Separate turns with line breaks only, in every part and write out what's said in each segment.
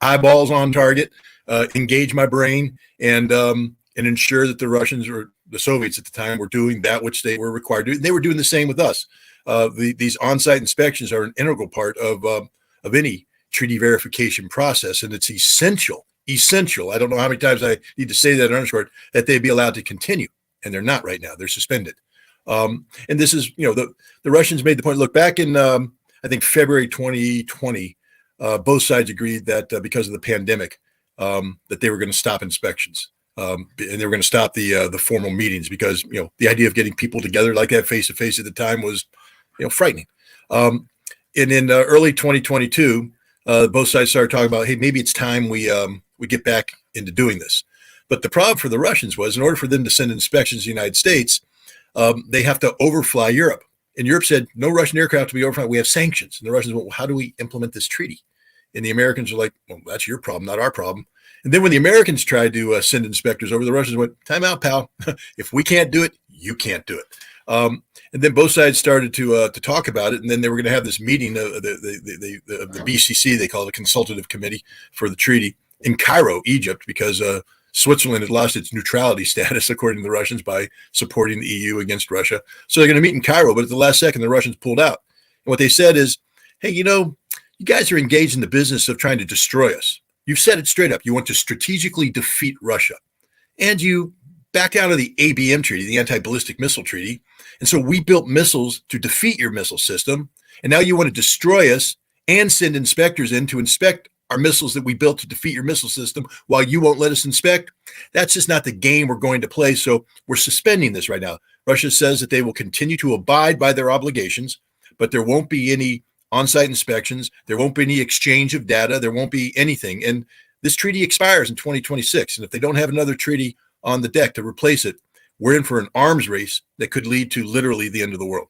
eyeballs on target, engage my brain, and ensure that the Russians or the Soviets at the time were doing that which they were required to do. They were doing the same with us. These on-site inspections are an integral part of any treaty verification process, and it's essential. I don't know how many times I need to say that in underscore that they be allowed to continue, and they're not right now. They're suspended. And this is, the Russians made the point. Look, back in I think February 2020, both sides agreed that because of the pandemic, that they were going to stop inspections. And they were going to stop the formal meetings because the idea of getting people together like that face to face at the time was frightening. And in early 2022, both sides started talking about, hey, maybe it's time we get back into doing this. But the problem for the Russians was, in order for them to send inspections to the United States, they have to overfly Europe. And Europe said, no Russian aircraft to be overflying. We have sanctions. And the Russians went, well, how do we implement this treaty? And the Americans were like, well, that's your problem, not our problem. And then when the Americans tried to send inspectors over, the Russians went, time out, pal. If we can't do it, you can't do it. And then both sides started to talk about it. And then they were going to have this meeting, the BCC, they call it, the Consultative Committee for the Treaty, in Cairo, Egypt, because Switzerland had lost its neutrality status, according to the Russians, by supporting the EU against Russia. So they're going to meet in Cairo, but at the last second, the Russians pulled out. And what they said is, hey, you guys are engaged in the business of trying to destroy us. You've said it straight up. You want to strategically defeat Russia. And you backed out of the ABM treaty, the anti-ballistic missile treaty. And so we built missiles to defeat your missile system. And now you want to destroy us and send inspectors in to inspect our missiles that we built to defeat your missile system while you won't let us inspect. That's just not the game we're going to play. So we're suspending this right now. Russia says that they will continue to abide by their obligations, but there won't be any on-site inspections. There won't be any exchange of data. There won't be anything. And this treaty expires in 2026. And if they don't have another treaty on the deck to replace it, we're in for an arms race that could lead to literally the end of the world.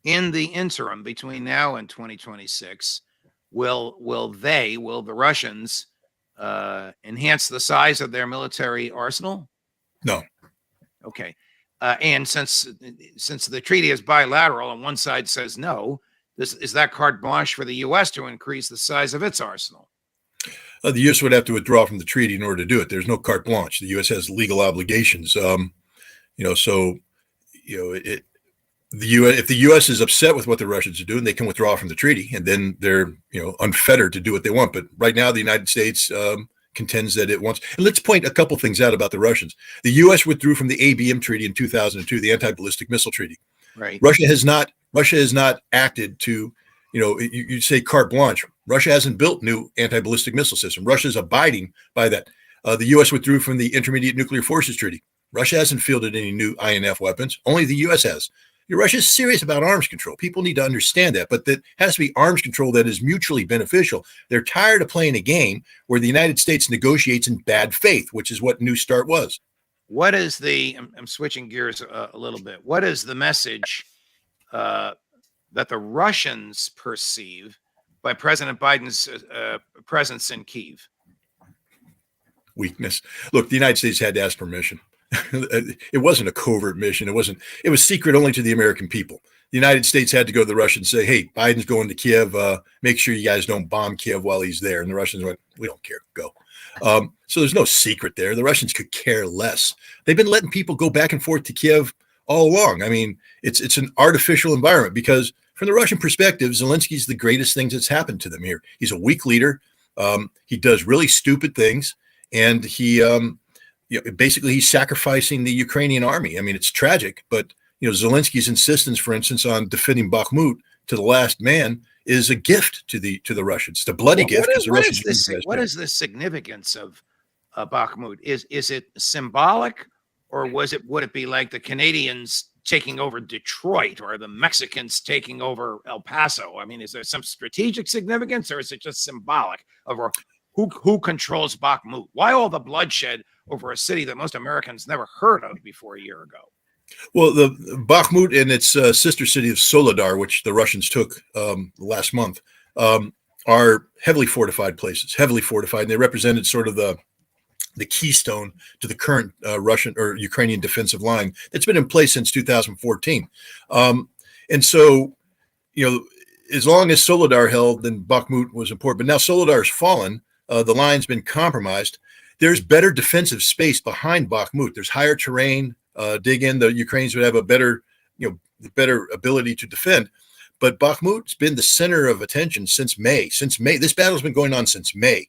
In the interim between now and 2026, will the Russians enhance the size of their military arsenal?
No.
Okay. And since the treaty is bilateral and one side says no, is that carte blanche for the U.S. to increase the size of its arsenal?
The U.S. would have to withdraw from the treaty in order to do it. There's no carte blanche. The U.S. has legal obligations. If the U.S. is upset with what the Russians are doing, they can withdraw from the treaty, and then they're unfettered to do what they want. But right now, the United States contends that it wants. And let's point a couple things out about the Russians. The U.S. withdrew from the ABM treaty in 2002, the anti-ballistic missile treaty.
Right.
Russia has not acted to, you say carte blanche. Russia hasn't built new anti-ballistic missile system. Russia is abiding by that. The U.S. withdrew from the Intermediate Nuclear Forces Treaty. Russia hasn't fielded any new INF weapons. Only the U.S. has. Russia is serious about arms control. People need to understand that, but that has to be arms control that is mutually beneficial. They're tired of playing a game where the United States negotiates in bad faith, which is what New START was.
What is I'm switching gears a little bit. What is the message that the Russians perceive by President Biden's presence in Kyiv?
Weakness. Look, the United States had to ask permission. It wasn't a covert mission. It was secret only to the American people. The United States had to go to the Russians and say, hey, Biden's going to Kiev. Make sure you guys don't bomb Kiev while he's there. And the Russians went, we don't care. Go. So there's no secret there. The Russians could care less. They've been letting people go back and forth to Kiev all along. I mean, it's an artificial environment because from the Russian perspective, Zelensky's the greatest thing that's happened to them here. He's a weak leader. He does really stupid things. And basically he's sacrificing the Ukrainian army. I mean, it's tragic, but Zelensky's insistence, for instance, on defending Bakhmut to the last man is a gift to the Russians. It's a bloody gift.
What is the significance of Bakhmut? Is it symbolic, or would it be like the Canadians taking over Detroit or the Mexicans taking over El Paso? I mean, is there some strategic significance, or is it just symbolic of who controls Bakhmut? Why all the bloodshed over a city that most Americans never heard of before a year ago?
Well, the Bakhmut and its sister city of Soledar, which the Russians took last month, are heavily fortified places, heavily fortified. And they represented sort of the keystone to the current Russian or Ukrainian defensive line that's been in place since 2014. And so, as long as Soledar held, then Bakhmut was important. But now Soledar has fallen. the line's been compromised. There's better defensive space behind Bakhmut. There's higher terrain. Dig in. The Ukrainians would have a better, better ability to defend. But Bakhmut's been the center of attention since May. Since May, this battle's been going on since May,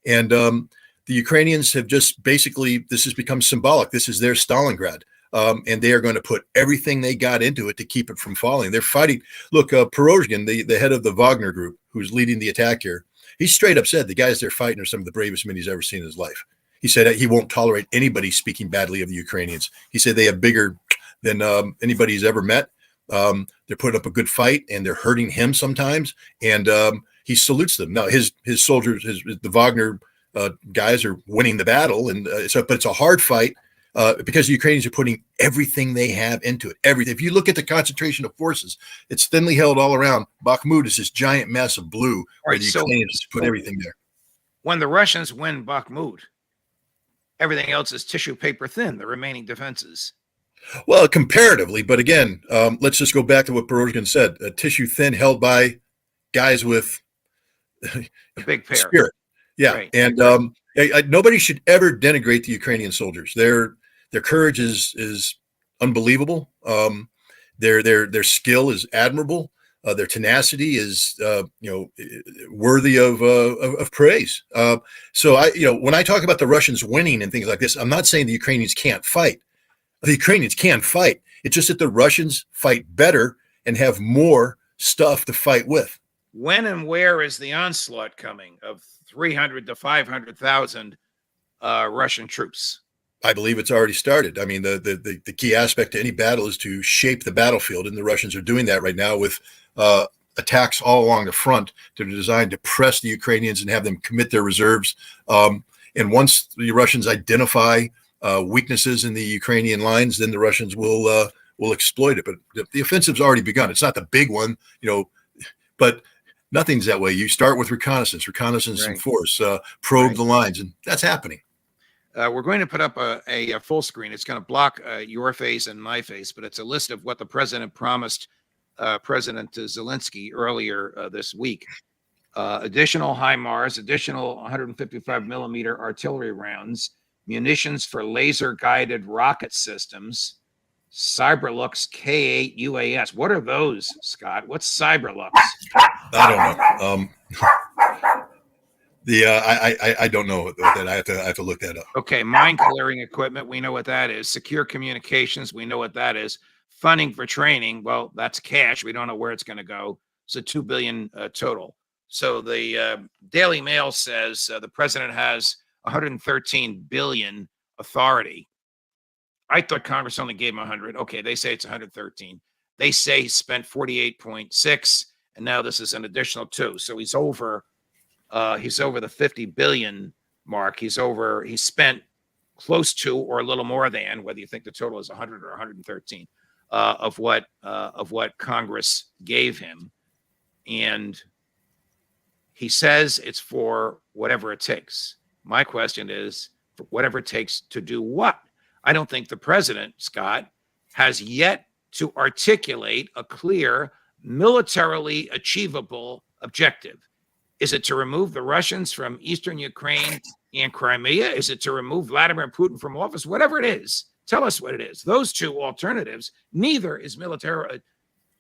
and the Ukrainians have just basically, this has become symbolic. This is their Stalingrad, and they are going to put everything they got into it to keep it from falling. They're fighting. Look, Perozhkin, the head of the Wagner group, who's leading the attack here, he straight up said the guys they're fighting are some of the bravest men he's ever seen in his life. He said he won't tolerate anybody speaking badly of the Ukrainians. He said they have bigger than anybody he's ever met. They're putting up a good fight, and they're hurting him sometimes, and he salutes them. Now his soldiers, the Wagner guys are winning the battle, and but it's a hard fight because the Ukrainians are putting everything they have into it. Everything. If you look at the concentration of forces, it's thinly held all around. Bakhmut is this giant mess of blue where the Ukrainians put everything there.
When the Russians win Bakhmut, everything else is tissue paper thin, the remaining defenses.
Well, comparatively, but again, let's just go back to what Perozhkin said: tissue thin, held by guys with
a big pair.
Spirit. Yeah, right. And nobody should ever denigrate the Ukrainian soldiers. Their courage is unbelievable. Their skill is admirable. Their tenacity is worthy of praise. So when I talk about the Russians winning and things like this, I'm not saying the Ukrainians can't fight. The Ukrainians can fight. It's just that the Russians fight better and have more stuff to fight with.
When and where is the onslaught coming of 300 to 500,000 Russian troops?
I believe it's already started. I mean, the key aspect to any battle is to shape the battlefield, and the Russians are doing that right now with attacks all along the front that are designed to press the Ukrainians and have them commit their reserves. And once the Russians identify weaknesses in the Ukrainian lines, then the Russians will exploit it. But the offensive's already begun. It's not the big one, but nothing's that way. You start with reconnaissance right. And force, probe right. The lines, and that's happening.
We're going to put up a full screen. It's going to block your face and my face, but it's a list of what the president promised President Zelensky earlier this week. Additional HIMARS, additional 155 millimeter artillery rounds, munitions for laser-guided rocket systems, Cyberlux K-8 UAS. What are those, Scott? What's Cyberlux?
I don't know. I don't know that. I have to look that up.
Okay, mine clearing equipment. We know what that is. Secure communications. We know what that is. Funding for training. Well, that's cash. We don't know where it's going to go. So $2 billion total. So the Daily Mail says the president has 113 billion authority. I thought Congress only gave him 100. Okay, they say it's 113. They say he spent 48.6, and now this is an additional 2. So he's over the 50 billion mark. He spent close to or a little more than, whether you think the total is 100 or 113, of what Congress gave him. And he says it's for whatever it takes. My question is, for whatever it takes to do what? I don't think the president, Scott, has yet to articulate a clear, militarily achievable objective. Is it to remove the Russians from eastern Ukraine and Crimea? Is it to remove Vladimir Putin from office? Whatever it is, tell us what it is. Those two alternatives, neither is military.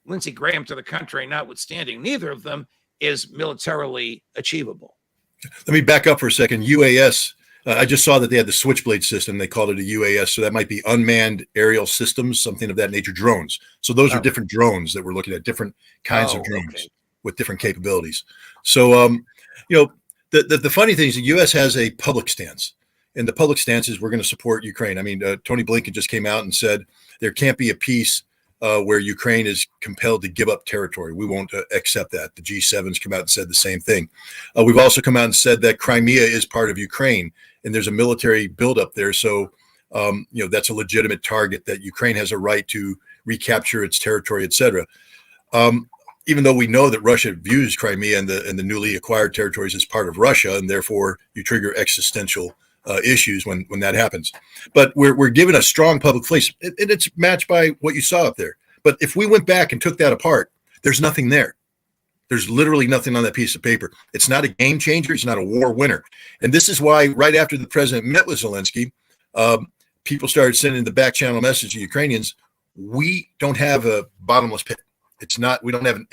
Lindsey Graham to the contrary notwithstanding, neither of them is militarily achievable.
Let me back up for a second. UAS. I just saw that they had the Switchblade system. They called it a UAS. So that might be unmanned aerial systems, something of that nature, drones. So those are different drones that we're looking at, different kinds of drones with different capabilities. So, the funny thing is the U.S. has a public stance, and the public stance is we're going to support Ukraine. I mean, Tony Blinken just came out and said there can't be a peace where Ukraine is compelled to give up territory. We won't accept that. The G7's come out and said the same thing. We've also come out and said that Crimea is part of Ukraine, and there's a military buildup there. So, that's a legitimate target that Ukraine has a right to recapture its territory, et cetera. Even though we know that Russia views Crimea and the newly acquired territories as part of Russia, and therefore you trigger existential issues when that happens. But we're given a strong public face, and it's matched by what you saw up there. But if we went back and took that apart, there's nothing there. There's literally nothing on that piece of paper. It's not a game changer. It's not a war winner. And this is why right after the president met with Zelensky, people started sending the back channel message to Ukrainians. We don't have a bottomless pit. It's not, we don't have an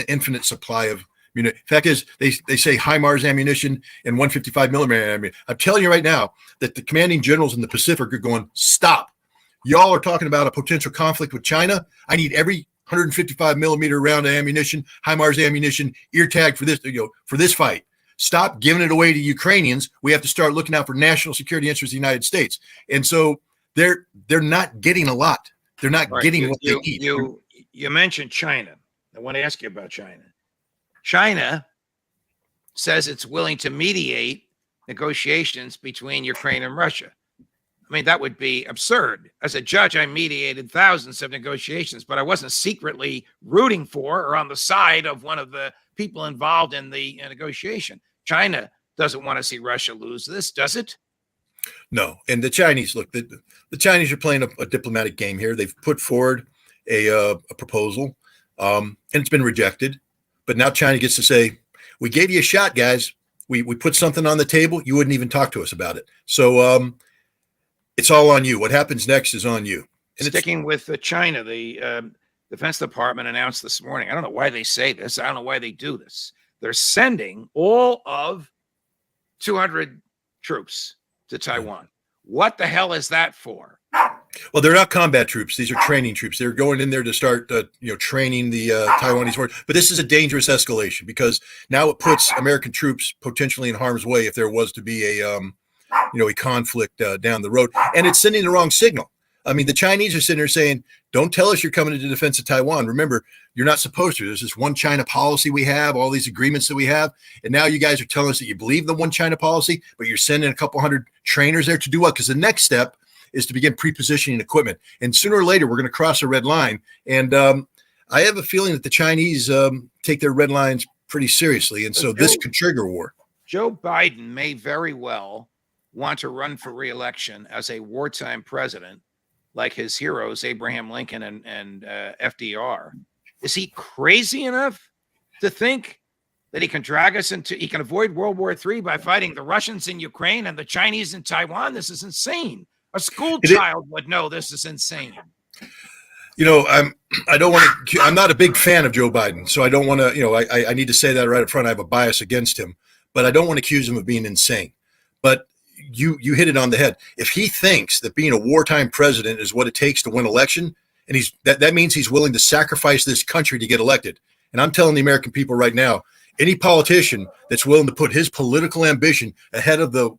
infinite supply of ammunition. Fact is, they say HIMARS ammunition and 155 millimeter ammunition. I'm telling you right now that the commanding generals in the Pacific are going, stop. Y'all are talking about a potential conflict with China. I need every 155 millimeter round of ammunition, HIMARS ammunition, ear tag for this, for this fight. Stop giving it away to Ukrainians. We have to start looking out for national security interests of the United States. And so they're not getting a lot. They're not getting what they need.
You mentioned China. I want to ask you about China. China says it's willing to mediate negotiations between Ukraine and Russia. I mean, that would be absurd. As a judge, I mediated thousands of negotiations, but I wasn't secretly rooting for or on the side of one of the people involved in the negotiation. China doesn't want to see Russia lose this, does it?
No. And the Chinese, look, the Chinese are playing a diplomatic game here. They've put forward a proposal, and it's been rejected. But now China gets to say, we gave you a shot, guys. We put something on the table. You wouldn't even talk to us about it. So it's all on you. What happens next is on you. And
sticking with China, the Defense Department announced this morning, I don't know why they say this. I don't know why they do this. They're sending all of 200 troops to Taiwan. What the hell is that for?
Well, they're not combat troops. These are training troops. They're going in there to start, training the Taiwanese force. But this is a dangerous escalation because now it puts American troops potentially in harm's way if there was to be a conflict down the road. And it's sending the wrong signal. I mean, the Chinese are sitting there saying, don't tell us you're coming to defense of Taiwan. Remember, you're not supposed to. There's this one China policy we have, all these agreements that we have. And now you guys are telling us that you believe the one China policy, but you're sending a couple hundred trainers there to do what? Because the next step is to begin pre-positioning equipment. And sooner or later, we're going to cross a red line. And I have a feeling that the Chinese take their red lines pretty seriously. And so this could trigger war. Joe
Biden may very well want to run for re-election as a wartime president, like his heroes, Abraham Lincoln and FDR. Is he crazy enough to think that he can he can avoid World War III by fighting the Russians in Ukraine and the Chinese in Taiwan? This is insane. A school child would know this is insane.
I'm not a big fan of Joe Biden, so I don't want to, I need to say that right up front. I have a bias against him, but I don't want to accuse him of being insane. But you hit it on the head. If he thinks that being a wartime president is what it takes to win election, and that means he's willing to sacrifice this country to get elected. And I'm telling the American people right now, any politician that's willing to put his political ambition ahead of the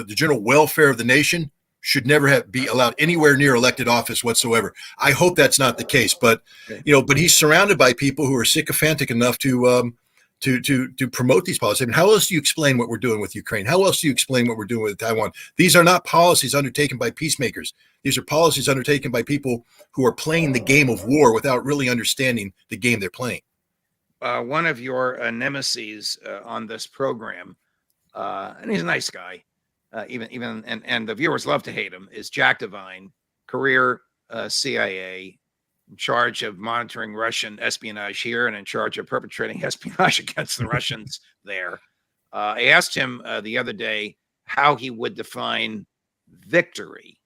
general welfare of the nation should never be allowed anywhere near elected office whatsoever. I hope that's not the case, but but he's surrounded by people who are sycophantic enough to promote these policies. I mean, how else do you explain what we're doing with Ukraine? How else do you explain what we're doing with Taiwan? These are not policies undertaken by peacemakers. These are policies undertaken by people who are playing the game of war without really understanding the game they're playing.
One of your nemeses on this program, and he's a nice guy, and the viewers love to hate him, is Jack Devine, career CIA, in charge of monitoring Russian espionage here and in charge of perpetrating espionage against the Russians there. I asked him the other day how he would define victory.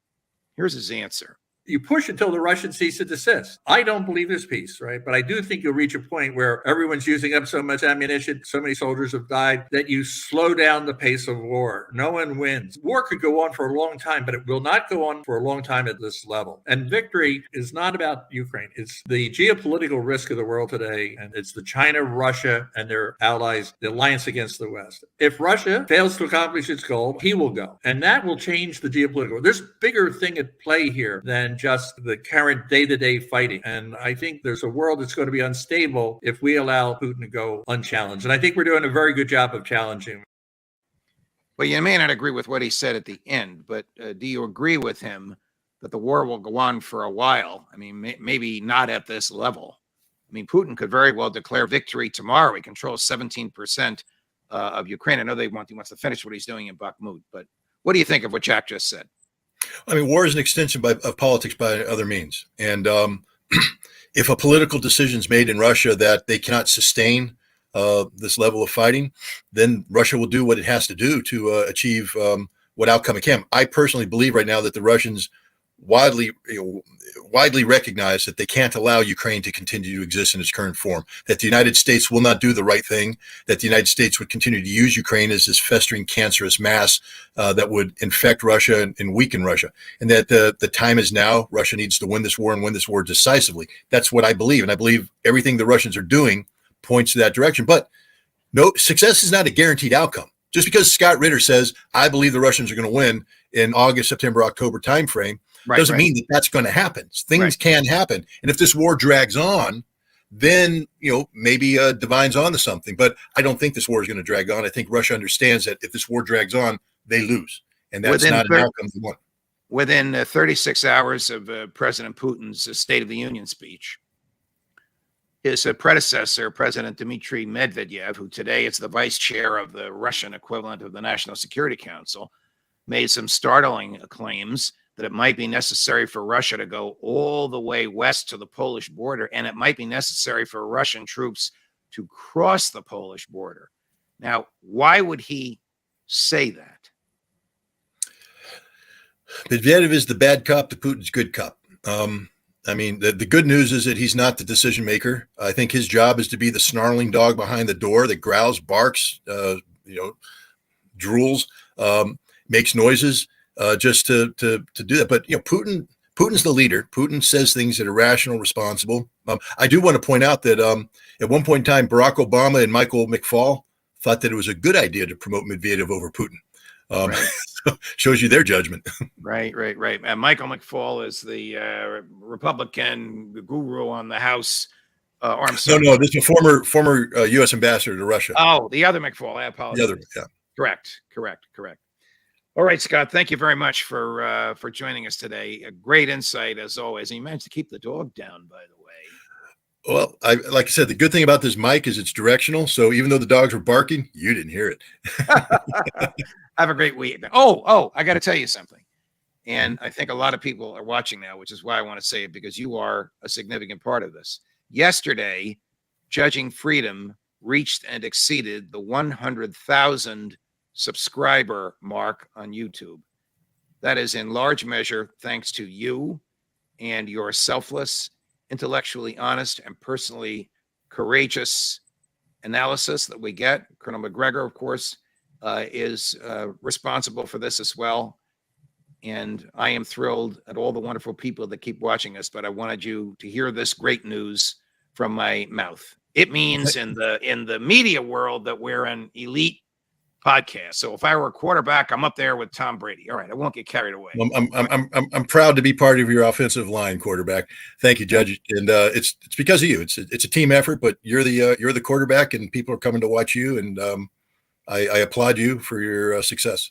Here's his answer.
You push until the Russians cease to desist. I don't believe there's peace, right? But I do think you'll reach a point where everyone's using up so much ammunition, so many soldiers have died, that you slow down the pace of war. No one wins. War could go on for a long time, but it will not go on for a long time at this level. And victory is not about Ukraine. It's the geopolitical risk of the world today, and it's the China, Russia, and their allies, the alliance against the West. If Russia fails to accomplish its goal, he will go. And that will change the geopolitical. There's a bigger thing at play here than just the current day-to-day fighting. And I think there's a world that's going to be unstable if we allow Putin to go unchallenged. And I think we're doing a very good job of challenging him.
Well, you may not agree with what he said at the end, but do you agree with him that the war will go on for a while? I mean, maybe not at this level. I mean, Putin could very well declare victory tomorrow. He controls 17% of Ukraine. I know he wants to finish what he's doing in Bakhmut, but what do you think of what Jack just said?
I mean, war is an extension of politics by other means. And if a political decision is made in Russia that they cannot sustain this level of fighting, then Russia will do what it has to do to achieve what outcome it can. I personally believe right now that the Russians widely recognize that they can't allow Ukraine to continue to exist in its current form, that the United States will not do the right thing, that the United States would continue to use Ukraine as this festering cancerous mass that would infect Russia and weaken Russia, and that the time is now. Russia needs to win this war and win this war decisively. That's what I believe, and I believe everything the Russians are doing points to that direction. But no, success is not a guaranteed outcome. Just because Scott Ritter says, I believe the Russians are going to win in August, September, October timeframe, doesn't mean that that's going to happen. Things can happen. And if this war drags on, then, maybe Divine's onto something. But I don't think this war is going to drag on. I think Russia understands that if this war drags on, they lose. And that's not an outcome they want.
Within 36 hours of President Putin's State of the Union speech, his predecessor, President Dmitry Medvedev, who today is the vice chair of the Russian equivalent of the National Security Council, made some startling claims that it might be necessary for Russia to go all the way west to the Polish border, and it might be necessary for Russian troops to cross the Polish border. Now, why would he say that?
Medvedev is the bad cop to Putin's good cop. The good news is that he's not the decision maker. I think his job is to be the snarling dog behind the door that growls, barks, drools, makes noises, just to do that. But Putin's the leader. Putin says things that are rational, responsible. I do want to point out that at one point in time, Barack Obama and Michael McFaul thought that it was a good idea to promote Medvedev over Putin. Shows you their judgment. Right.
And Michael McFaul is the Republican guru on the House.
No, this is a former U.S. ambassador to Russia.
Oh, the other McFaul. I apologize.
The other, yeah.
Correct. All right, Scott. Thank you very much for joining us today. A great insight as always. And you managed to keep the dog down, by the way.
Well, like I said, the good thing about this mic is it's directional. So even though the dogs were barking, you didn't hear it.
Have a great week. Oh, I got to tell you something. And I think a lot of people are watching now, which is why I want to say it, because you are a significant part of this. Yesterday, Judging Freedom reached and exceeded the 100,000 subscriber mark on YouTube. That is in large measure thanks to you and your selfless, intellectually honest, and personally courageous analysis that we get. Colonel McGregor, of course, is responsible for this as well. And I am thrilled at all the wonderful people that keep watching us, but I wanted you to hear this great news from my mouth. It means in the media world that we're an elite podcast. So if I were a quarterback, I'm up there with Tom Brady. All right, I won't get carried away.
I'm proud to be part of your offensive line, quarterback. Thank you, Judge. And it's because of you. It's a team effort, but you're the quarterback, and people are coming to watch you. And I applaud you for your success.